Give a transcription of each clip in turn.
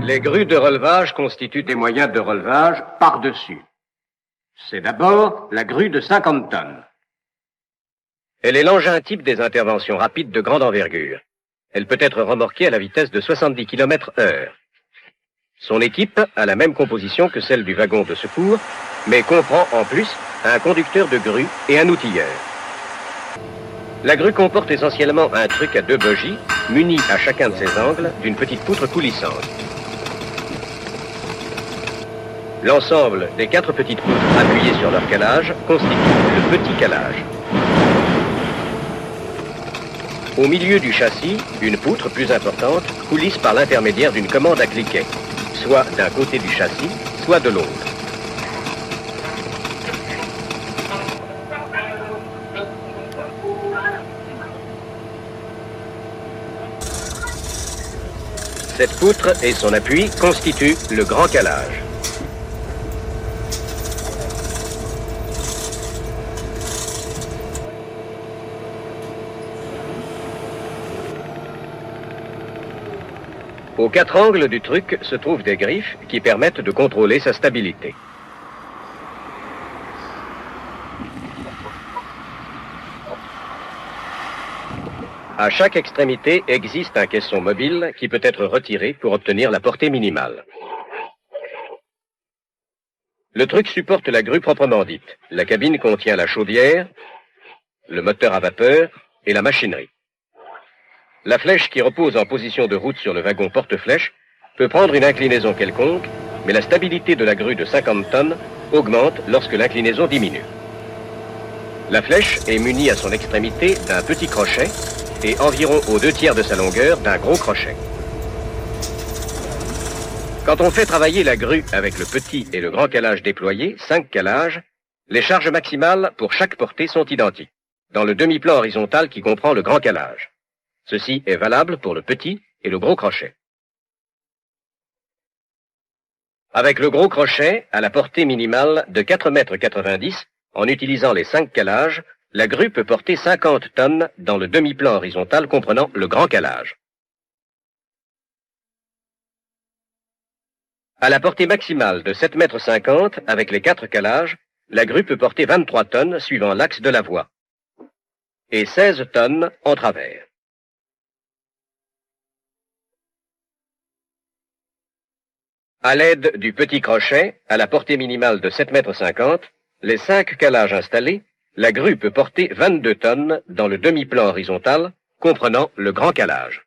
Les grues de relevage constituent des moyens de relevage par-dessus. C'est d'abord la grue de 50 tonnes. Elle est l'engin type des interventions rapides de grande envergure. Elle peut être remorquée à la vitesse de 70 km/h. Son équipe a la même composition que celle du wagon de secours, mais comprend en plus un conducteur de grue et un outilleur. La grue comporte essentiellement un truc à 2 bogies, muni à chacun de ses angles d'une petite poutre coulissante. L'ensemble des 4 petites poutres appuyées sur leur calage constitue le petit calage. Au milieu du châssis, une poutre plus importante coulisse par l'intermédiaire d'une commande à cliquet, soit d'un côté du châssis, soit de l'autre. Cette poutre et son appui constituent le grand calage. Aux 4 angles du truc se trouvent des griffes qui permettent de contrôler sa stabilité. À chaque extrémité existe un caisson mobile qui peut être retiré pour obtenir la portée minimale. Le truc supporte la grue proprement dite. La cabine contient la chaudière, le moteur à vapeur et la machinerie. La flèche qui repose en position de route sur le wagon porte-flèche peut prendre une inclinaison quelconque, mais la stabilité de la grue de 50 tonnes augmente lorsque l'inclinaison diminue. La flèche est munie à son extrémité d'un petit crochet et environ aux 2/3 de sa longueur d'un gros crochet. Quand on fait travailler la grue avec le petit et le grand calage déployés, 5 calages, les charges maximales pour chaque portée sont identiques, dans le demi-plan horizontal qui comprend le grand calage. Ceci est valable pour le petit et le gros crochet. Avec le gros crochet, à la portée minimale de 4,90 m, en utilisant les 5 calages, la grue peut porter 50 tonnes dans le demi-plan horizontal comprenant le grand calage. À la portée maximale de 7,50 m, avec les 4 calages, la grue peut porter 23 tonnes suivant l'axe de la voie et 16 tonnes en travers. À l'aide du petit crochet, à la portée minimale de 7,50 m, les 5 calages installés, la grue peut porter 22 tonnes dans le demi-plan horizontal, comprenant le grand calage.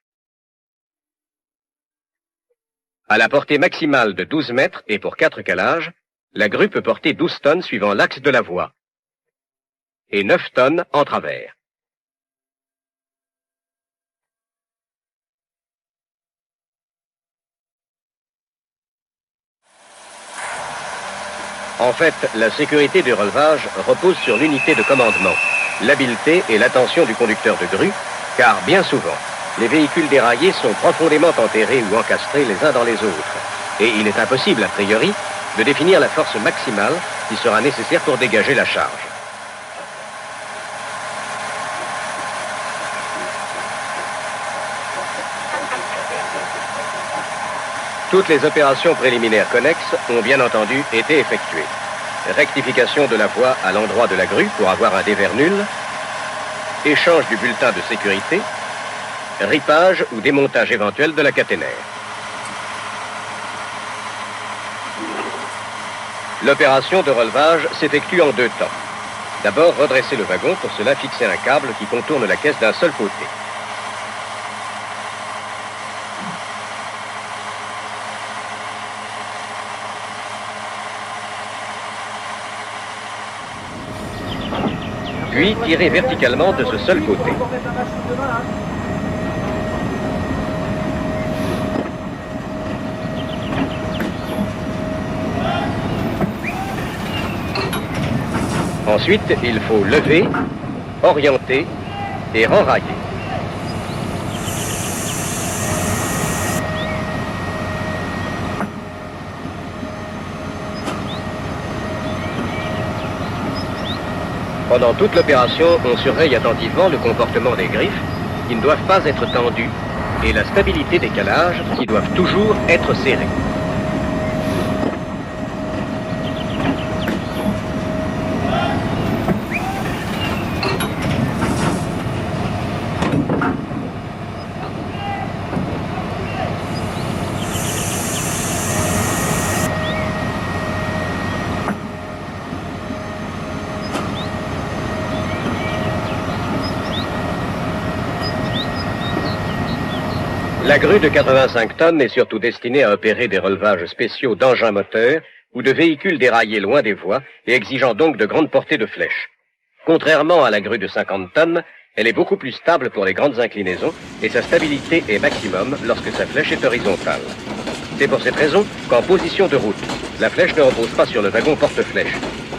À la portée maximale de 12 mètres et pour 4 calages, la grue peut porter 12 tonnes suivant l'axe de la voie et 9 tonnes en travers. En fait, la sécurité du relevage repose sur l'unité de commandement, l'habileté et l'attention du conducteur de grue, car bien souvent, les véhicules déraillés sont profondément enterrés ou encastrés les uns dans les autres, et il est impossible, a priori, de définir la force maximale qui sera nécessaire pour dégager la charge. Toutes les opérations préliminaires connexes ont bien entendu été effectuées. Rectification de la voie à l'endroit de la grue pour avoir un dévers nul, échange du bulletin de sécurité, ripage ou démontage éventuel de la caténaire. L'opération de relevage s'effectue en 2 temps. D'abord, redresser le wagon, pour cela fixer un câble qui contourne la caisse d'un seul côté. Puis tirer verticalement de ce seul côté. Ensuite, il faut lever, orienter et renrailler. Pendant toute l'opération, on surveille attentivement le comportement des griffes, qui ne doivent pas être tendues, et la stabilité des calages, qui doivent toujours être serrés. La grue de 85 tonnes est surtout destinée à opérer des relevages spéciaux d'engins moteurs ou de véhicules déraillés loin des voies et exigeant donc de grandes portées de flèches. Contrairement à la grue de 50 tonnes, elle est beaucoup plus stable pour les grandes inclinaisons et sa stabilité est maximum lorsque sa flèche est horizontale. C'est pour cette raison qu'en position de route, la flèche ne repose pas sur le wagon porte-flèche.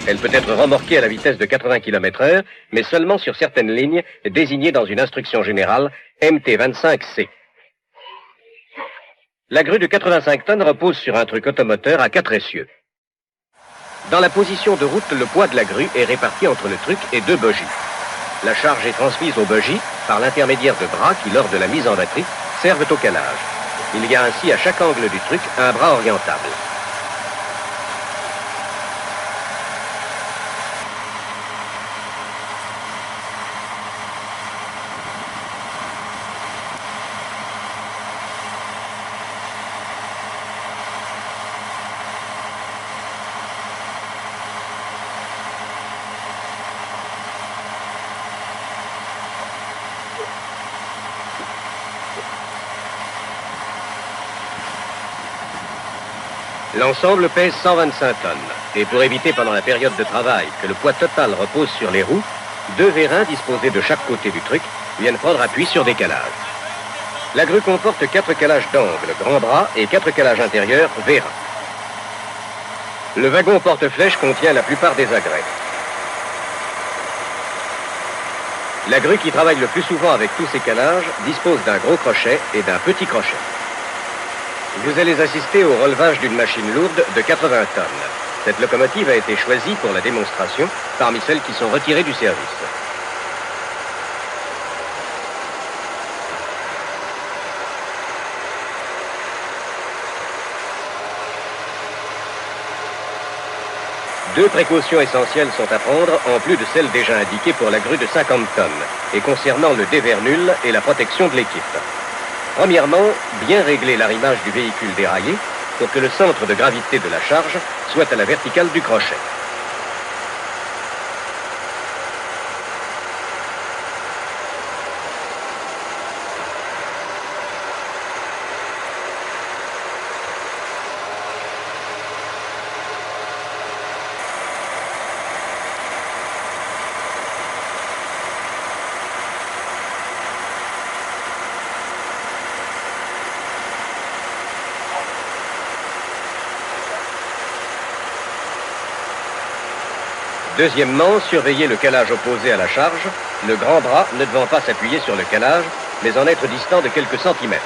Elle peut être remorquée à la vitesse de 80 km/h, mais seulement sur certaines lignes désignées dans une instruction générale MT25C. La grue de 85 tonnes repose sur un truc automoteur à 4 essieux. Dans la position de route, le poids de la grue est réparti entre le truc et 2 bogies. La charge est transmise aux bogies par l'intermédiaire de bras qui, lors de la mise en batterie, servent au calage. Il y a ainsi à chaque angle du truc un bras orientable. L'ensemble pèse 125 tonnes, et pour éviter pendant la période de travail que le poids total repose sur les roues, 2 vérins disposés de chaque côté du truc viennent prendre appui sur des calages. La grue comporte 4 calages d'angle, grand bras, et 4 calages intérieurs, vérins. Le wagon porte-flèche contient la plupart des agrès. La grue qui travaille le plus souvent avec tous ces calages dispose d'un gros crochet et d'un petit crochet. Vous allez assister au relevage d'une machine lourde de 80 tonnes. Cette locomotive a été choisie pour la démonstration parmi celles qui sont retirées du service. Deux précautions essentielles sont à prendre, en plus de celles déjà indiquées pour la grue de 50 tonnes, et concernant le dévernul et la protection de l'équipe. Premièrement, bien régler l'arrimage du véhicule déraillé pour que le centre de gravité de la charge soit à la verticale du crochet. Deuxièmement, surveiller le calage opposé à la charge, le grand bras ne devant pas s'appuyer sur le calage, mais en être distant de quelques centimètres.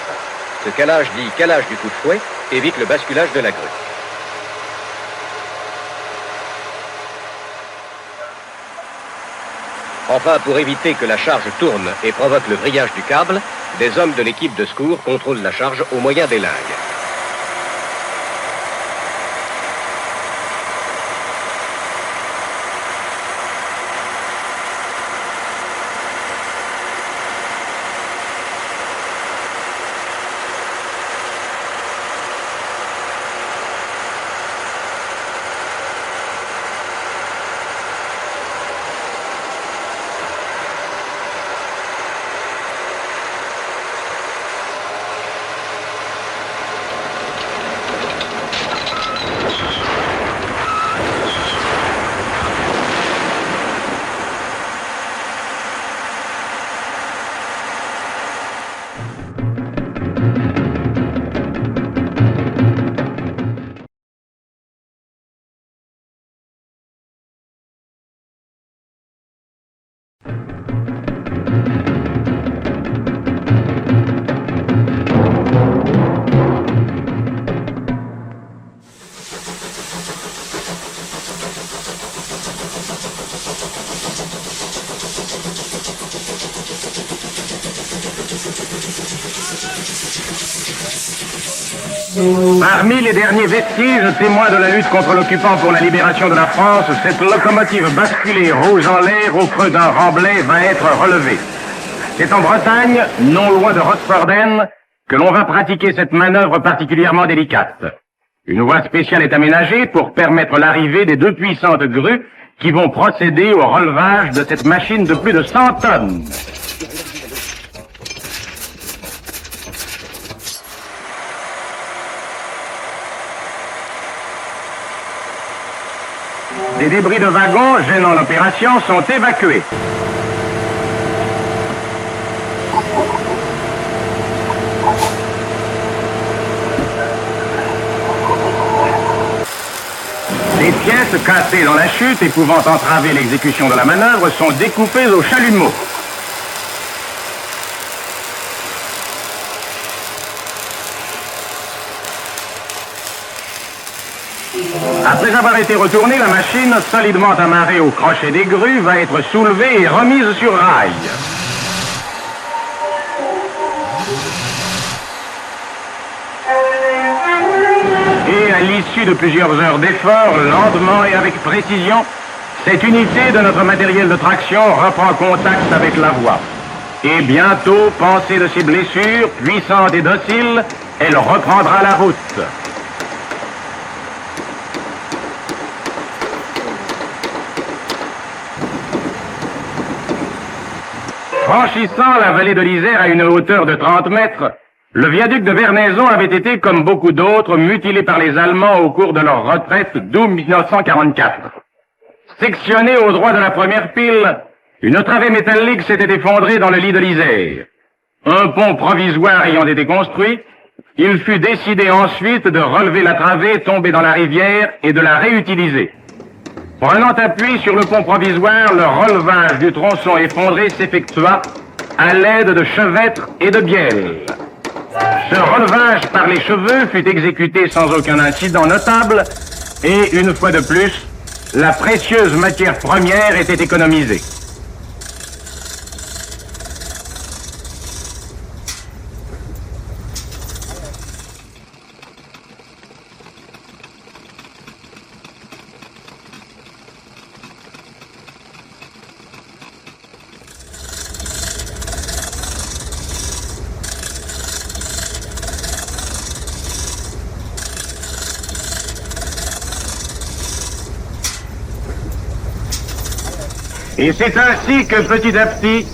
Ce calage dit calage du coup de fouet évite le basculage de la grue. Enfin, pour éviter que la charge tourne et provoque le vrillage du câble, des hommes de l'équipe de secours contrôlent la charge au moyen des lingues. Parmi les derniers vestiges témoins de la lutte contre l'occupant pour la libération de la France, cette locomotive basculée rouge en l'air au creux d'un remblai va être relevée. C'est en Bretagne, non loin de Rochefort-d'Aisne, que l'on va pratiquer cette manœuvre particulièrement délicate. Une voie spéciale est aménagée pour permettre l'arrivée des deux puissantes grues qui vont procéder au relevage de cette machine de plus de 100 tonnes. Des débris de wagons gênant l'opération sont évacués. Les pièces cassées dans la chute et pouvant entraver l'exécution de la manœuvre sont découpées au chalumeau. Après avoir été retournée, la machine, solidement amarrée au crochet des grues, va être soulevée et remise sur rail. Et à l'issue de plusieurs heures d'efforts, lentement et avec précision, cette unité de notre matériel de traction reprend contact avec la voie. Et bientôt, pansée de ses blessures, puissante et docile, elle reprendra la route. Franchissant la vallée de l'Isère à une hauteur de 30 mètres, le viaduc de Vernaison avait été, comme beaucoup d'autres, mutilé par les Allemands au cours de leur retraite d'août 1944. Sectionné au droit de la première pile, une travée métallique s'était effondrée dans le lit de l'Isère. Un pont provisoire ayant été construit, il fut décidé ensuite de relever la travée tombée dans la rivière et de la réutiliser. Prenant appui sur le pont provisoire, le relevage du tronçon effondré s'effectua à l'aide de chevêtres et de bielles. Ce relevage par les cheveux fut exécuté sans aucun incident notable et, une fois de plus, la précieuse matière première était économisée. Et c'est ainsi que petit à petit,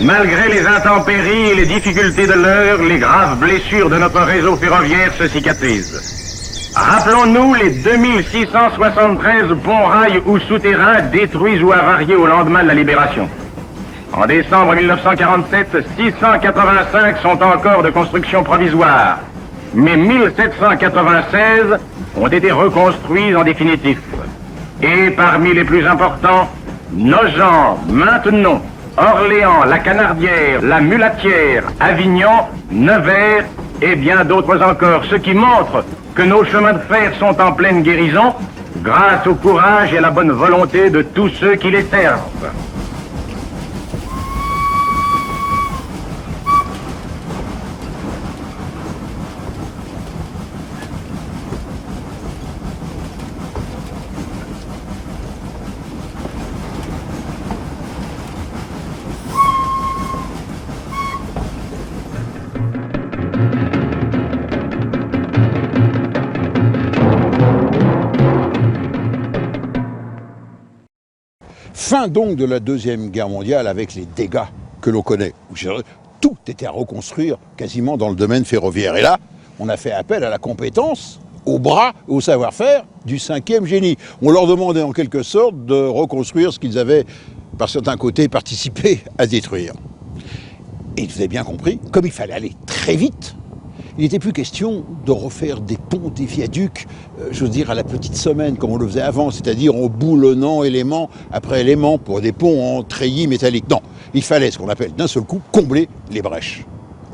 malgré les intempéries et les difficultés de l'heure, les graves blessures de notre réseau ferroviaire se cicatrisent. Rappelons-nous les 2673 ponts, rails ou souterrains détruits ou avariés au lendemain de la libération. En décembre 1947, 685 sont encore de construction provisoire, mais 1796 ont été reconstruits en définitif. Et parmi les plus importants, Nogent, Maintenon, Orléans, la Canardière, la Mulatière, Avignon, Nevers et bien d'autres encore, ce qui montre que nos chemins de fer sont en pleine guérison grâce au courage et à la bonne volonté de tous ceux qui les servent. Fin donc de la Deuxième Guerre mondiale avec les dégâts que l'on connaît. Tout était à reconstruire quasiment dans le domaine ferroviaire. Et là, on a fait appel à la compétence, au bras, au savoir-faire du 5e génie. On leur demandait en quelque sorte de reconstruire ce qu'ils avaient, par certains côtés, participé à détruire. Et ils avaient bien compris, comme il fallait aller très vite, il n'était plus question de refaire des ponts, des viaducs, j'ose dire à la petite semaine, comme on le faisait avant, c'est-à-dire en boulonnant élément après élément pour des ponts en treillis métalliques. Non, il fallait ce qu'on appelle d'un seul coup combler les brèches.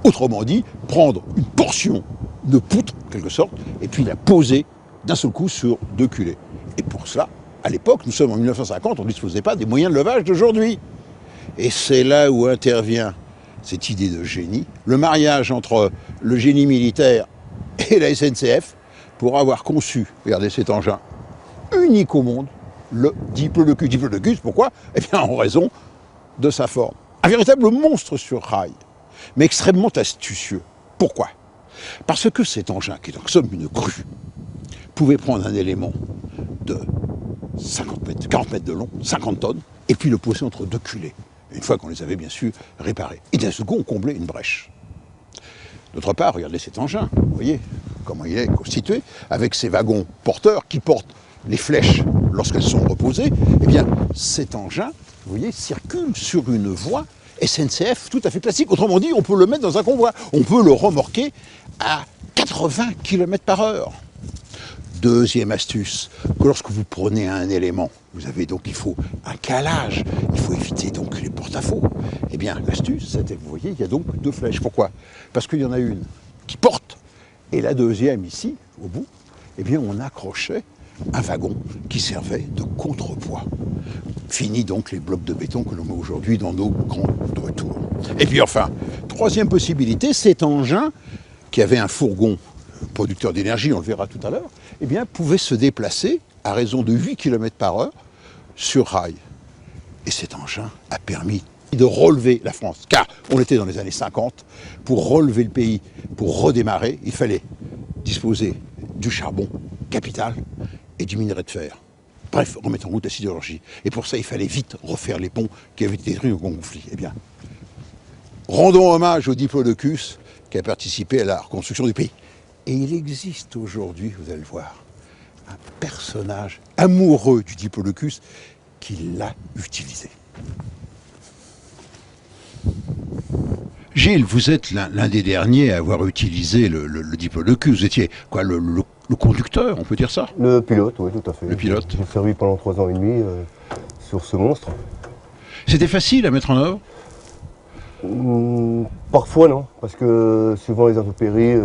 Autrement dit, prendre une portion de poutre, en quelque sorte, et puis la poser d'un seul coup sur 2 culées. Et pour cela, à l'époque, nous sommes en 1950, on ne disposait pas des moyens de levage d'aujourd'hui. Et c'est là où intervient cette idée de génie, le mariage entre le génie militaire Et la SNCF, pour avoir conçu, regardez cet engin, unique au monde, le diplodocus. Diplodocus, pourquoi? Eh bien, en raison de sa forme. Un véritable monstre sur rail, mais extrêmement astucieux. Pourquoi? Parce que cet engin, qui est en somme une grue, pouvait prendre un élément de 50 mètres, 40 mètres de long, 50 tonnes, et puis le poser entre deux culées, une fois qu'on les avait bien sûr réparés. Et d'un second, on comblait une brèche. D'autre part, regardez cet engin, vous voyez comment il est constitué, avec ses wagons porteurs qui portent les flèches lorsqu'elles sont reposées. Eh bien, cet engin, vous voyez, circule sur une voie SNCF tout à fait classique. Autrement dit, on peut le mettre dans un convoi. On peut le remorquer à 80 km/h. Deuxième astuce, que lorsque vous prenez un élément, vous avez donc, il faut un calage, il faut éviter donc les porte-à-faux. Eh bien, l'astuce, c'était, vous voyez, il y a donc deux flèches. Pourquoi? Parce qu'il y en a une qui porte, et la deuxième ici, au bout, eh bien, on accrochait un wagon qui servait de contrepoids. Fini donc les blocs de béton que l'on met aujourd'hui dans nos grands retours. Et puis enfin, troisième possibilité, cet engin, qui avait un fourgon producteur d'énergie, on le verra tout à l'heure, eh bien, pouvait se déplacer à raison de 8 km/h sur rail. Et cet engin a permis de relever la France. Car on était dans les années 50, pour relever le pays, pour redémarrer, il fallait disposer du charbon, capital, et du minerai de fer. Bref, remettre en route la sidérurgie. Et pour ça, il fallait vite refaire les ponts qui avaient été détruits au conflit. Eh bien, rendons hommage au diplodocus qui a participé à la reconstruction du pays. Et il existe aujourd'hui, vous allez le voir, un personnage amoureux du diplodocus qui l'a utilisé. Gilles, vous êtes l'un des derniers à avoir utilisé le diplodocus. Vous étiez quoi, le conducteur, on peut dire ça? Le pilote, oui, tout à fait. Le pilote. J'ai servi pendant 3 ans et demi sur ce monstre. C'était facile à mettre en œuvre? Parfois non, parce que souvent les intempéries,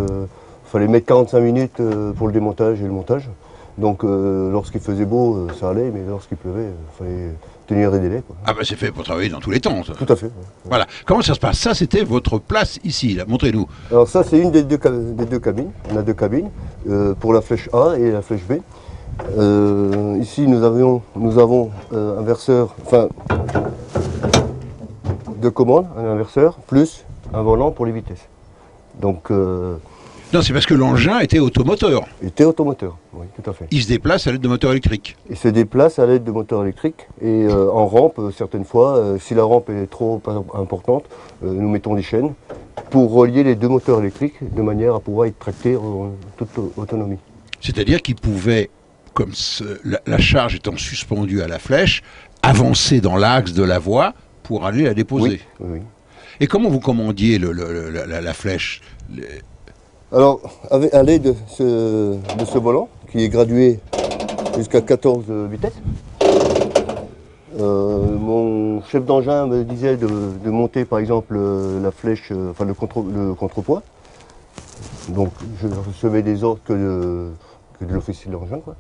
fallait mettre 45 minutes pour le démontage et le montage. Donc lorsqu'il faisait beau, ça allait, mais lorsqu'il pleuvait, il fallait tenir des délais, quoi. Ah ben c'est fait pour travailler dans tous les temps, ça. Tout à fait. Ouais. Voilà. Comment ça se passe? Ça, c'était votre place ici, là. Montrez-nous. Alors ça, c'est une des deux cabines. On a deux cabines, pour la flèche A et la flèche B. Ici, nous avons un verseur, enfin, deux commandes, un inverseur, plus un volant pour les vitesses. Donc, Non, c'est parce que l'engin était automoteur. il était automoteur, oui, tout à fait. Il se déplace à l'aide de moteurs électriques. Il se déplace à l'aide de moteurs électriques et en rampe, certaines fois, si la rampe est trop importante, nous mettons des chaînes pour relier les deux moteurs électriques de manière à pouvoir être tracté en toute autonomie. C'est-à-dire qu'il pouvait, comme la charge étant suspendue à la flèche, avancer dans l'axe de la voie pour aller la déposer. Oui, oui, oui. Et comment vous commandiez la flèche? Alors, à l'aide de ce volant, qui est gradué jusqu'à 14 vitesses, mon chef d'engin me disait de monter par exemple la flèche, enfin le contrepoids. Donc je recevais des ordres que de l'officier de l'engin, quoi.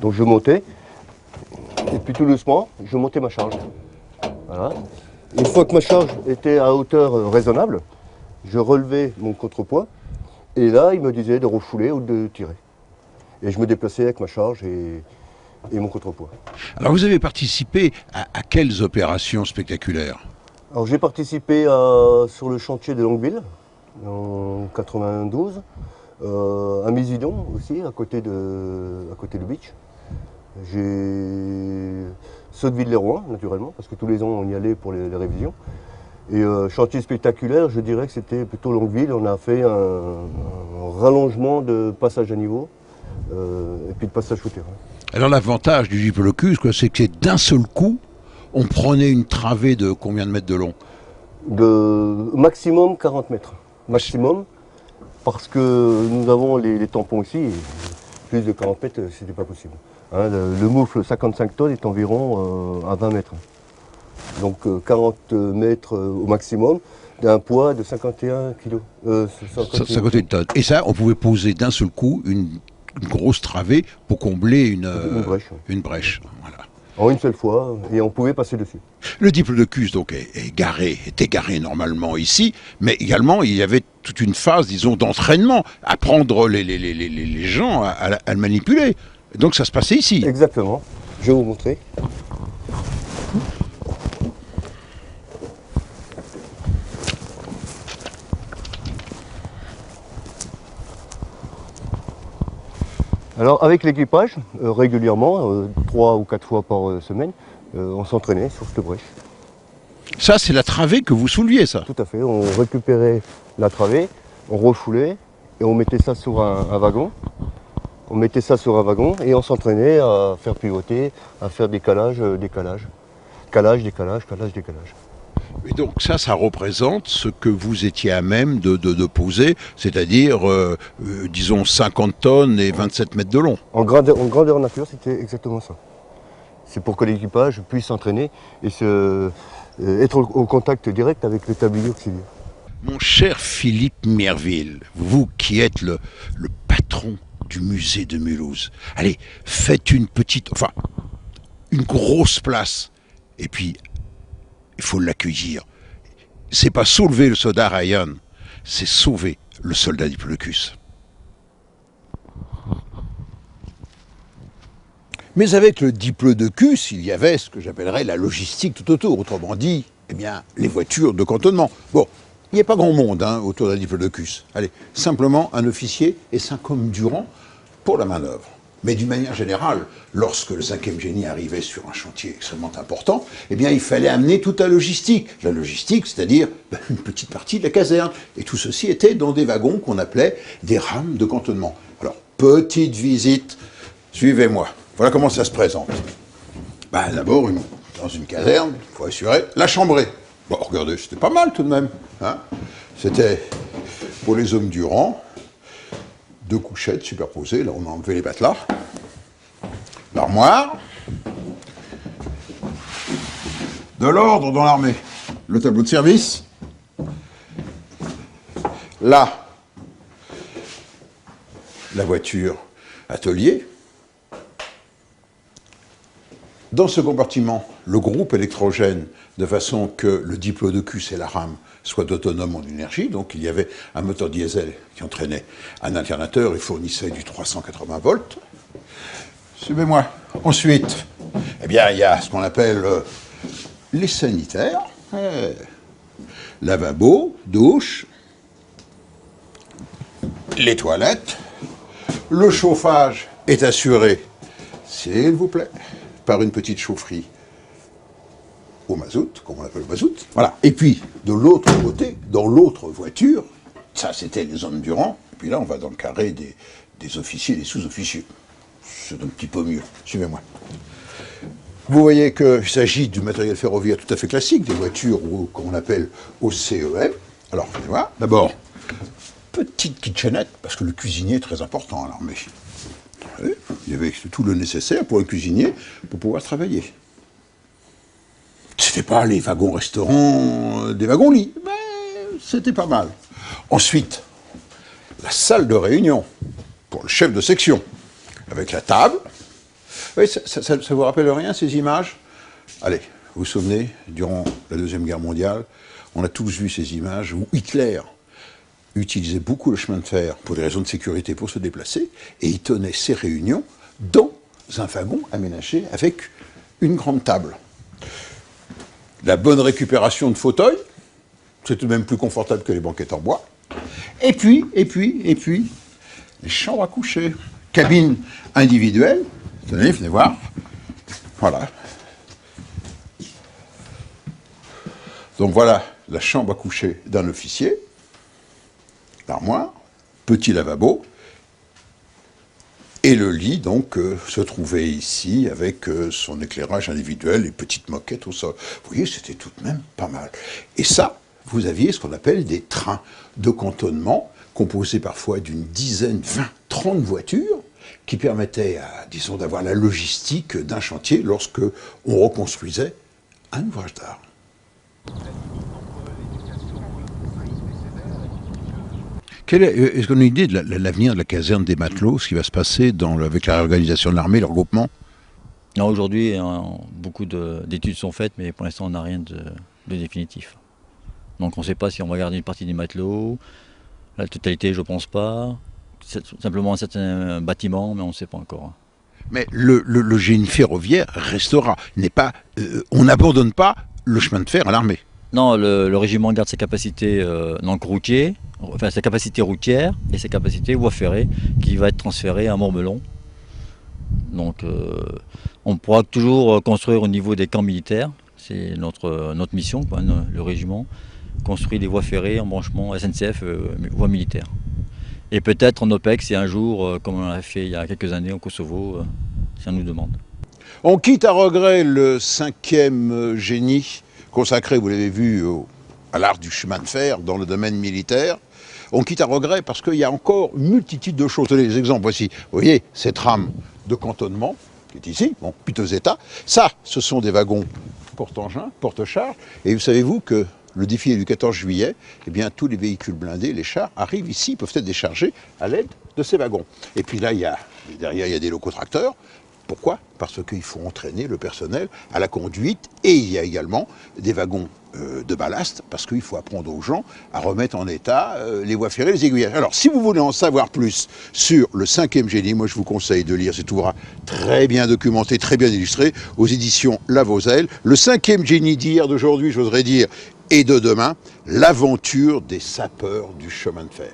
Donc je montais, et puis tout doucement, je montais ma charge. Voilà. Une fois que ma charge était à hauteur raisonnable, je relevais mon contrepoids. Et là, il me disait de refouler ou de tirer. Et je me déplaçais avec ma charge et mon contrepoids. Alors vous avez participé à quelles opérations spectaculaires? Alors j'ai participé sur le chantier de Longueville en 92, à Misidon aussi, à côté du beach. J'ai Sotteville-les-Rouen, naturellement, parce que tous les ans on y allait pour les révisions. Et chantier spectaculaire, je dirais que c'était plutôt Longueville. On a fait un rallongement de passage à niveau et puis de passage souterrain. Alors l'avantage du diplodocus, c'est que d'un seul coup, on prenait une travée de combien de mètres de long? De maximum 40 mètres. Maximum, parce que nous avons les tampons ici. Et plus de 40 mètres, c'était pas possible. Hein, le moufle 55 tonnes est environ à 20 mètres. Donc 40 mètres au maximum, d'un poids de 51 kg. 51 tonnes. Et ça, on pouvait poser d'un seul coup une grosse travée pour combler une brèche. Voilà. En une seule fois, et on pouvait passer dessus. Le diplodocus donc était garé normalement ici, mais également il y avait toute une phase, disons, d'entraînement, apprendre les gens à le manipuler. Donc ça se passait ici. Exactement. Je vais vous montrer. Alors avec l'équipage, régulièrement, 3 ou 4 fois par semaine, on s'entraînait sur cette brèche. Ça, c'est la travée que vous souleviez, ça. Tout à fait, on récupérait la travée, on refoulait et on mettait ça sur un wagon. On mettait ça sur un wagon et on s'entraînait à faire pivoter, à faire des calages, décalage. Calage, décalage, calage, décalage. Et donc ça représente ce que vous étiez à même de poser, c'est-à-dire, disons, 50 tonnes et 27 mètres de long. En grandeur nature, c'était exactement ça. C'est pour que l'équipage puisse s'entraîner et être au contact direct avec le tablier auxiliaire. Mon cher Philippe Merville, vous qui êtes le patron du musée de Mulhouse, allez, faites une grosse place, et puis il faut l'accueillir. C'est pas soulever le soldat Ryan, c'est sauver le soldat Diplodocus. Mais avec le Diplodocus, il y avait ce que j'appellerais la logistique tout autour, autrement dit, eh bien, les voitures de cantonnement. Bon, il n'y a pas grand monde autour d'un Diplodocus. Allez, simplement un officier et 5 hommes durant pour la manœuvre. Mais d'une manière générale, lorsque le 5e génie arrivait sur un chantier extrêmement important, eh bien, il fallait amener toute la logistique. La logistique, c'est-à-dire une petite partie de la caserne. Et tout ceci était dans des wagons qu'on appelait des rames de cantonnement. Alors, petite visite, suivez-moi. Voilà comment ça se présente. D'abord, dans une caserne, il faut assurer la chambrée. Bon, regardez, c'était pas mal tout de même. C'était pour les hommes du rang. 2 couchettes superposées, là on a enlevé les matelas, l'armoire, de l'ordre dans l'armée, le tableau de service, là, la voiture atelier, dans ce compartiment, le groupe électrogène, de façon que le diplodocus et la rame soient autonomes en énergie. Donc il y avait un moteur diesel qui entraînait un alternateur et fournissait du 380 volts. Suivez-moi. Ensuite, eh bien, il y a ce qu'on appelle les sanitaires, lavabo, douche, les toilettes. Le chauffage est assuré, s'il vous plaît, par une petite chaufferie au mazout, comme on appelle le mazout. Voilà. Et puis, de l'autre côté, dans l'autre voiture, ça c'était les hommes du rang, et puis là on va dans le carré des officiers et des sous-officiers. C'est un petit peu mieux. Suivez-moi. Vous voyez qu'il s'agit du matériel ferroviaire tout à fait classique, des voitures qu'on appelle au CEM. Alors, vous allez voir, d'abord, petite kitchenette, parce que le cuisinier est très important à l'armée. Il y avait tout le nécessaire pour un cuisinier pour pouvoir travailler. C'était pas les wagons-restaurants, des wagons-lits, mais c'était pas mal. Ensuite, la salle de réunion pour le chef de section, avec la table. Oui, ça vous rappelle rien, ces images? Allez, vous vous souvenez, durant la Deuxième Guerre mondiale, on a tous vu ces images où Hitler utilisait beaucoup le chemin de fer pour des raisons de sécurité pour se déplacer, et il tenait ses réunions dans un wagon aménagé avec une grande table. La bonne récupération de fauteuils, c'est tout de même plus confortable que les banquettes en bois. Et puis, les chambres à coucher. Cabine individuelle, tenez, venez voir. Voilà. Donc voilà la chambre à coucher d'un officier. L'armoire, petit lavabo, et le lit, donc, se trouvait ici, avec son éclairage individuel et petite moquette au sol. Vous voyez, c'était tout de même pas mal. Et ça, vous aviez ce qu'on appelle des trains de cantonnement, composés parfois d'une dizaine, 20, 30 voitures, qui permettaient, disons, d'avoir la logistique d'un chantier lorsque on reconstruisait un ouvrage d'art. Est-ce qu'on a une idée de l'avenir de la caserne des matelots, ce qui va se passer avec la réorganisation de l'armée, le regroupement? Non, aujourd'hui, beaucoup d'études sont faites, mais pour l'instant, on n'a rien de définitif. Donc on ne sait pas si on va garder une partie des matelots, la totalité, je ne pense pas. Simplement un certain bâtiment, mais on ne sait pas encore. Mais le génie ferroviaire restera. On n'abandonne pas le chemin de fer à l'armée. Non, le régiment garde ses capacités routières, enfin ses capacités routières et ses capacités voies ferrées qui va être transférées à Montmelon. Donc on pourra toujours construire au niveau des camps militaires. C'est notre mission, quoi, le régiment. Construire des voies ferrées, embranchements SNCF, voies militaires. Et peut-être en OPEX, et un jour, comme on l'a fait il y a quelques années au Kosovo, si on nous demande. On quitte à regret le 5e génie consacré, vous l'avez vu, à l'art du chemin de fer dans le domaine militaire. On quitte à regret parce qu'il y a encore une multitude de choses. Tenez, les exemples, voici. Vous voyez, cette rame de cantonnement qui est ici, bon, piteux état. Ça, ce sont des wagons porte-engins, porte-charges. Et savez-vous que le défilé du 14 juillet, eh bien, tous les véhicules blindés, les chars, arrivent ici, peuvent être déchargés à l'aide de ces wagons. Et puis là, derrière, il y a des locotracteurs. Pourquoi? Parce qu'il faut entraîner le personnel à la conduite, et il y a également des wagons de ballast, parce qu'il faut apprendre aux gens à remettre en état les voies ferrées, les aiguillages. Alors, si vous voulez en savoir plus sur le 5e génie, moi je vous conseille de lire cet ouvrage très bien documenté, très bien illustré, aux éditions Lavozelle. Le 5e génie d'hier, d'aujourd'hui, j'oserais dire, et de demain, l'aventure des sapeurs du chemin de fer.